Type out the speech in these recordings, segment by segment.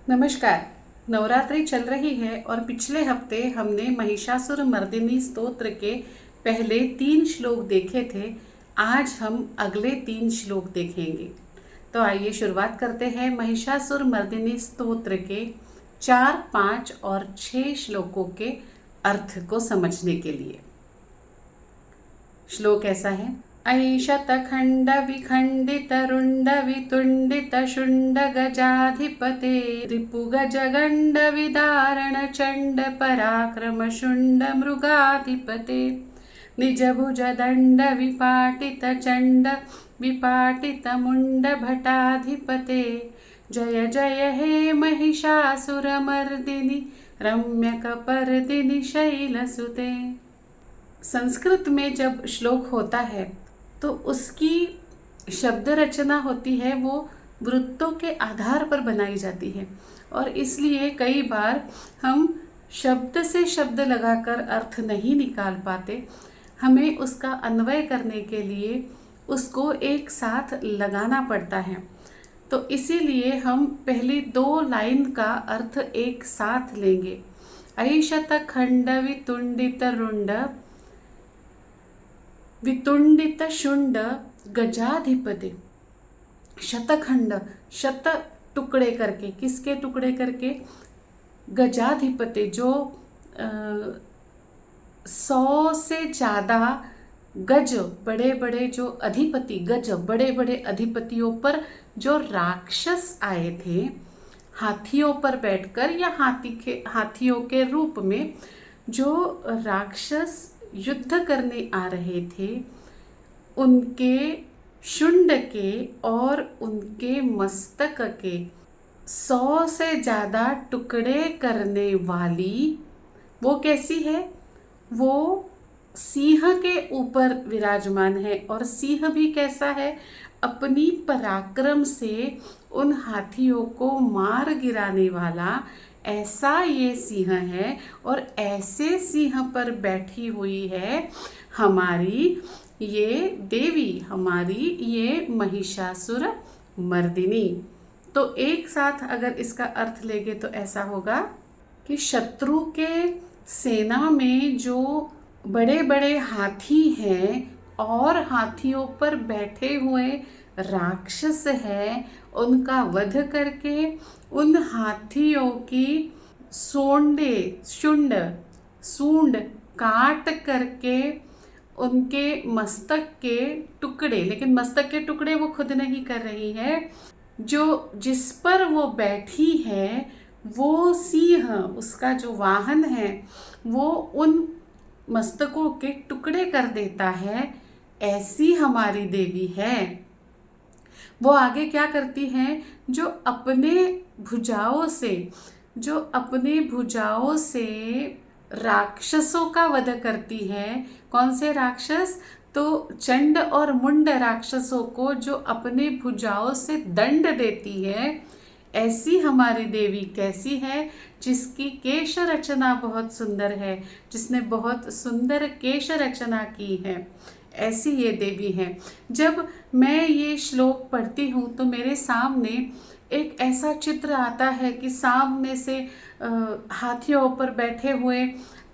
नमस्कार। नवरात्रि चल रही है और पिछले हफ्ते हमने महिषासुर मर्दिनी स्तोत्र के पहले 3 श्लोक देखे थे। आज हम अगले 3 श्लोक देखेंगे। तो आइए शुरुआत करते हैं महिषासुर मर्दिनी स्तोत्र के 4, 5 और 6 श्लोकों के अर्थ को समझने के लिए। श्लोक ऐसा है। ऐशतखंड विखंडित रुंड वितुंडित शुंड गजाधिपते रिपुगज गंड विदारण चंड पराक्रम शुंड मृगाधिपते निज भुज दंड विपाटित चंड विपाटित मुंड भटाधिपते जय जय हे महिषासुरमर्दिनि रम्यकपर्दिनि शैलसुते। संस्कृत में जब श्लोक होता है तो उसकी शब्द रचना होती है वो वृत्तों के आधार पर बनाई जाती है और इसलिए कई बार हम शब्द से शब्द लगाकर अर्थ नहीं निकाल पाते। हमें उसका अन्वय करने के लिए उसको एक साथ लगाना पड़ता है। तो इसीलिए हम पहली 2 लाइन का अर्थ एक साथ लेंगे। ऐशत खंड वितुंडित रुंड वितुंडित शुंड गजाधिपति। शतखंड, शत टुकड़े करके, किसके टुकड़े करके? गजाधिपति, जो 100 से ज़्यादा गज, बड़े बड़े जो अधिपति, गज बड़े बड़े अधिपतियों पर जो राक्षस आए थे हाथियों पर बैठकर या हाथियों के रूप में जो राक्षस युद्ध करने आ रहे थे, उनके शुंड के और उनके मस्तक के 100 से ज़्यादा टुकड़े करने वाली वो कैसी है? वो सिंह के ऊपर विराजमान है। और सिंह भी कैसा है? अपनी पराक्रम से उन हाथियों को मार गिराने वाला ऐसा ये सिंह है। और ऐसे सिंह पर बैठी हुई है हमारी ये देवी, हमारी ये महिषासुर मर्दिनी। तो एक साथ अगर इसका अर्थ लेंगे तो ऐसा होगा कि शत्रु के सेना में जो बड़े बड़े हाथी हैं और हाथियों पर बैठे हुए राक्षस हैं, उनका वध करके उन हाथियों की सूंड काट करके उनके मस्तक के टुकड़े, लेकिन मस्तक के टुकड़े वो खुद नहीं कर रही है, जो जिस पर वो बैठी है वो सिंह, उसका जो वाहन है वो उन मस्तकों के टुकड़े कर देता है। ऐसी हमारी देवी है। वो आगे क्या करती हैं? जो अपने भुजाओं से राक्षसों का वध करती है। कौन से राक्षस? तो चंड और मुंड राक्षसों को जो अपने भुजाओं से दंड देती है। ऐसी हमारी देवी कैसी है? जिसकी केश रचना बहुत सुंदर है, जिसने बहुत सुंदर केश रचना की है, ऐसी ये देवी है। जब मैं ये श्लोक पढ़ती हूँ तो मेरे सामने एक ऐसा चित्र आता है कि सामने से हाथियों पर बैठे हुए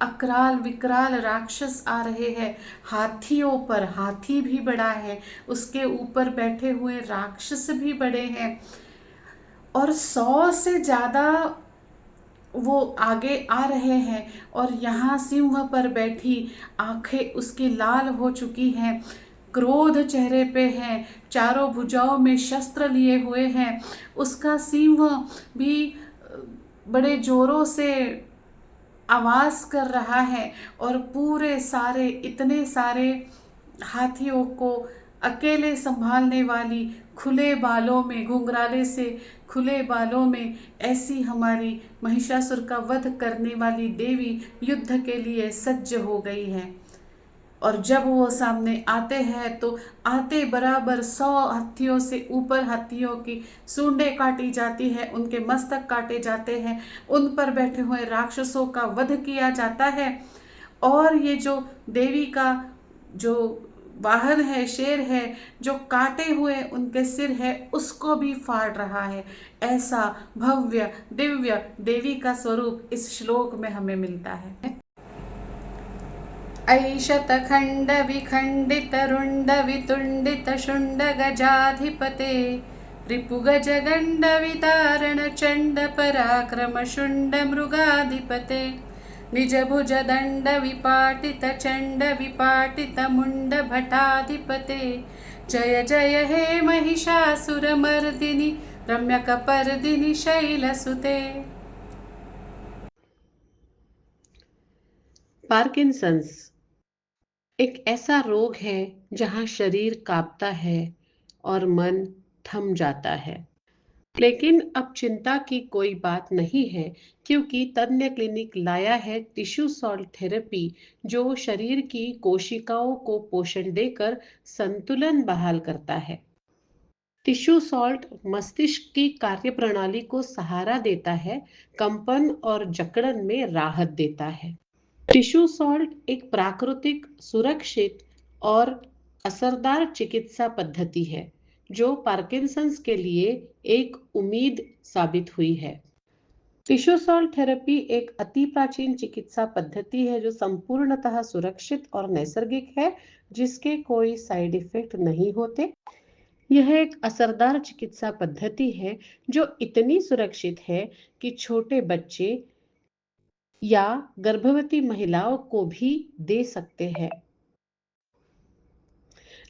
अकराल विकराल राक्षस आ रहे हैं। हाथियों पर, हाथी भी बड़ा है, उसके ऊपर बैठे हुए राक्षस भी बड़े हैं और 100 से ज़्यादा वो आगे आ रहे हैं। और यहाँ सिंह पर बैठी, आंखें उसकी लाल हो चुकी हैं, क्रोध चेहरे पे है, चारों भुजाओं में शस्त्र लिए हुए हैं। उसका सिंह भी बड़े जोरों से आवाज़ कर रहा है और पूरे सारे, इतने सारे हाथियों को अकेले संभालने वाली, खुले बालों में, घुंघराले से खुले बालों में ऐसी हमारी महिषासुर का वध करने वाली देवी युद्ध के लिए सज्ज हो गई है। और जब वो सामने आते हैं तो आते बराबर 100 हाथियों से ऊपर हाथियों की सूंडें काटी जाती है, उनके मस्तक काटे जाते हैं, उन पर बैठे हुए राक्षसों का वध किया जाता है। और ये जो देवी का जो वाहन है, शेर है, जो काटे हुए उनके सिर है उसको भी फाड़ रहा है। ऐसा भव्य दिव्य देवी का स्वरूप इस श्लोक में हमें मिलता है। ऐशत खंड विखंडित रुंड वितुंडित शुंड गजाधिपते रिपुगज गंड विदारण चंड पराक्रम शुंड मृगाधिपते निज भुज दंड विपाटित चंड विपाटित मुंड भटाधिपते जय जय हे महिषासुर मर्दिनि रम्यकपर्दिनि शैलसुते। पार्किंसंस एक ऐसा रोग है जहां शरीर कांपता है और मन थम जाता है। लेकिन अब चिंता की कोई बात नहीं है, क्योंकि तज्ञ क्लिनिक लाया है टिश्यू सॉल्ट थेरेपी, जो शरीर की कोशिकाओं को पोषण देकर संतुलन बहाल करता है। टिश्यू सॉल्ट मस्तिष्क की कार्यप्रणाली को सहारा देता है, कंपन और जकड़न में राहत देता है। टिश्यू सॉल्ट एक प्राकृतिक, सुरक्षित और असरदार चिकित्सा पद्धति है, जो पार्किंसंस के लिए एक उम्मीद साबित हुई है। टिश्यू सॉल्ट थेरेपी एक अति प्राचीन चिकित्सा पद्धति है जो संपूर्णतः सुरक्षित और नैसर्गिक है, जिसके कोई साइड इफेक्ट नहीं होते। यह एक असरदार चिकित्सा पद्धति है जो इतनी सुरक्षित है कि छोटे बच्चे या गर्भवती महिलाओं को भी दे सकते हैं।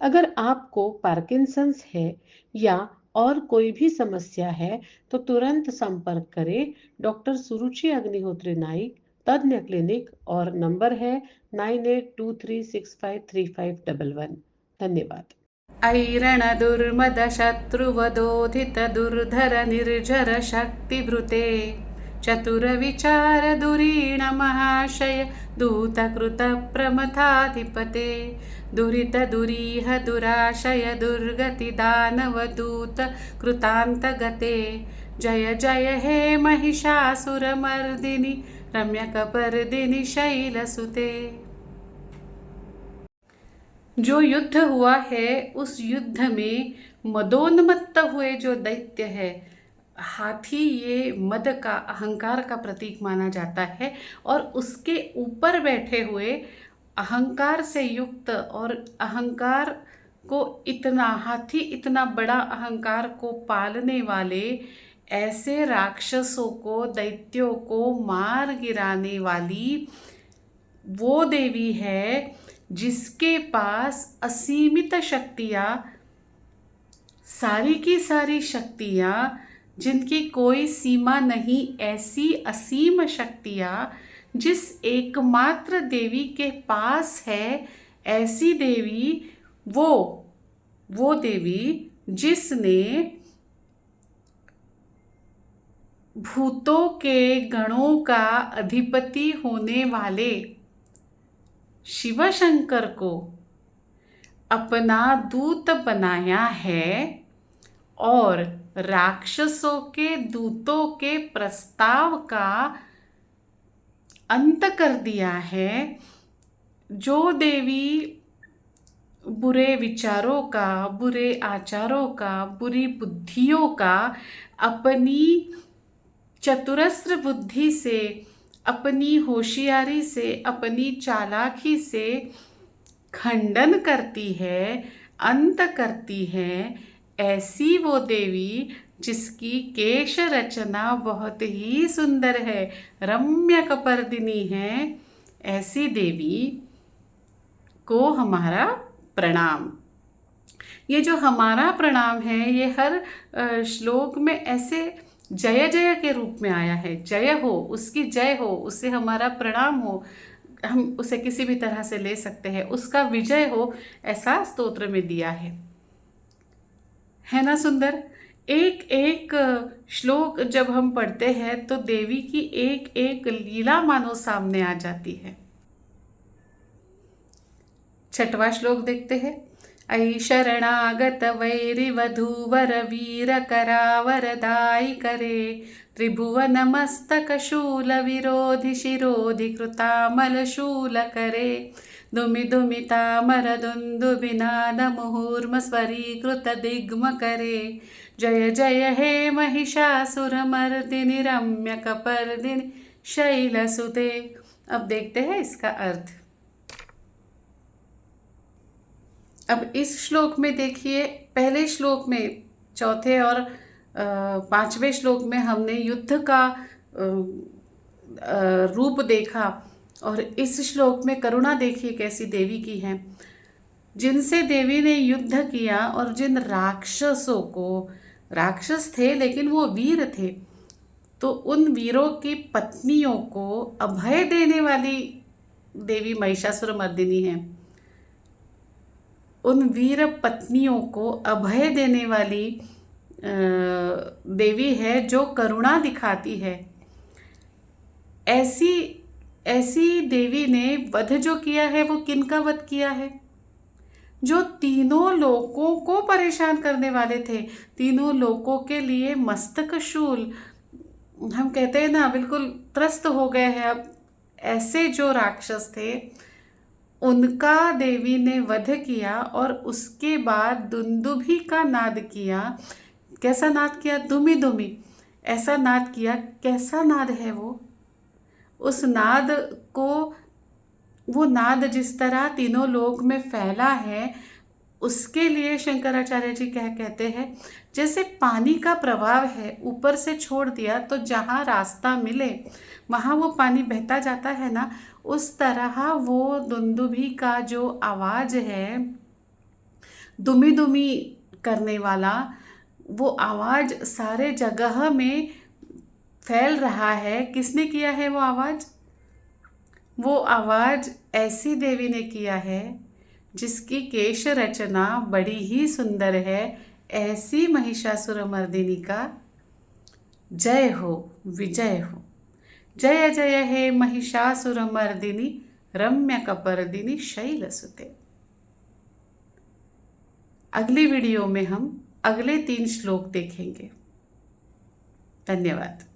अगर आपको पार्किंसंस है या और कोई भी समस्या है तो तुरंत संपर्क करें डॉक्टर सुरुचि अग्निहोत्री नाइक, तज्ञ क्लिनिक, और नंबर है 9823653511। धन्यवाद। ऐरण दुर्मद शत्रुवदोधित दुर्धर निर्झर शक्तिभृते चतुर विचार दुरीण महाशय दूतकृत प्रमथाधिपते दुरित दुरीह दुराशय दुर्गति दानव दूत कृतांतगते जय जय हे महिषासुरमर्दिनि रम्यकपर्दिनि शैलसुते। जो युद्ध हुआ है उस युद्ध में मदोन्मत्त हुए जो दैत्य है, हाथी ये मद का, अहंकार का प्रतीक माना जाता है, और उसके ऊपर बैठे हुए अहंकार से युक्त और अहंकार को इतना, हाथी इतना बड़ा अहंकार को पालने वाले ऐसे राक्षसों को, दैत्यों को मार गिराने वाली वो देवी है जिसके पास असीमित शक्तियाँ, सारी की सारी शक्तियाँ, जिनकी कोई सीमा नहीं, ऐसी असीम शक्तियाँ जिस एकमात्र देवी के पास है, ऐसी देवी वो देवी जिसने भूतों के गणों का अधिपति होने वाले शिव शंकर को अपना दूत बनाया है और राक्षसों के दूतों के प्रस्ताव का अंत कर दिया है। जो देवी बुरे विचारों का, बुरे आचारों का, बुरी बुद्धियों का अपनी चतुरस्र बुद्धि से, अपनी होशियारी से, अपनी चालाकी से खंडन करती है, अंत करती है, ऐसी वो देवी जिसकी केश रचना बहुत ही सुंदर है, रम्य कपर्दिनी है, ऐसी देवी को हमारा प्रणाम। ये जो हमारा प्रणाम है ये हर श्लोक में ऐसे जय जय के रूप में आया है। जय हो, उसकी जय हो, उससे हमारा प्रणाम हो, हम उसे किसी भी तरह से ले सकते हैं, उसका विजय हो, ऐसा स्तोत्र में दिया है ना सुंदर। एक एक श्लोक जब हम पढ़ते हैं तो देवी की एक एक लीला मानो सामने आ जाती है। छठवां श्लोक देखते हैं। ऐ शरणागत वैरिवधूवर वीर करावरदायि करे त्रिभुवन मस्तक शूल विरोधि शिरोधि कृतामल शूल करे दुमिदुमितामरदुन्दुभिनादमुहुर्मस्वरीकृतदिग्मकरे जय जय हे महिषासुरमर्दिनि रम्यकपर्दिनि शैलसुते। अब देखते हैं इसका अर्थ। अब इस श्लोक में देखिए, पहले श्लोक में चौथे और पांचवें श्लोक में हमने युद्ध का रूप देखा, और इस श्लोक में करुणा देखिए कैसी देवी की है, जिनसे देवी ने युद्ध किया और जिन राक्षसों को, राक्षस थे लेकिन वो वीर थे, तो उन वीरों की पत्नियों को अभय देने वाली देवी महिषासुरमर्दिनी है। उन वीर पत्नियों को अभय देने वाली देवी है जो करुणा दिखाती है। ऐसी देवी ने वध जो किया है वो किन का वध किया है? जो तीनों लोकों को परेशान करने वाले थे, तीनों लोकों के लिए मस्तक शूल, हम कहते हैं ना, बिल्कुल त्रस्त हो गए हैं अब, ऐसे जो राक्षस थे उनका देवी ने वध किया। और उसके बाद दुंदुभि का नाद किया। कैसा नाद किया? दुमी दुमी ऐसा नाद किया। कैसा नाद है वो? उस नाद को, वो नाद जिस तरह तीनों लोक में फैला है, उसके लिए शंकराचार्य जी क्या कहते हैं, जैसे पानी का प्रवाह है, ऊपर से छोड़ दिया तो जहाँ रास्ता मिले वहाँ वो पानी बहता जाता है ना, उस तरह वो दुंदुभि का जो आवाज़ है, दुमी दुमी करने वाला, वो आवाज़ सारे जगह में फैल रहा है। किसने किया है वो आवाज़? वो आवाज़ ऐसी देवी ने किया है जिसकी केश रचना बड़ी ही सुंदर है। ऐसी महिषासुरमर्दिनी का जय हो, विजय हो। जय जय हे महिषासुरमर्दिनी रम्यकपर्दिनी शैलसुते। अगली वीडियो में हम अगले 3 श्लोक देखेंगे। धन्यवाद।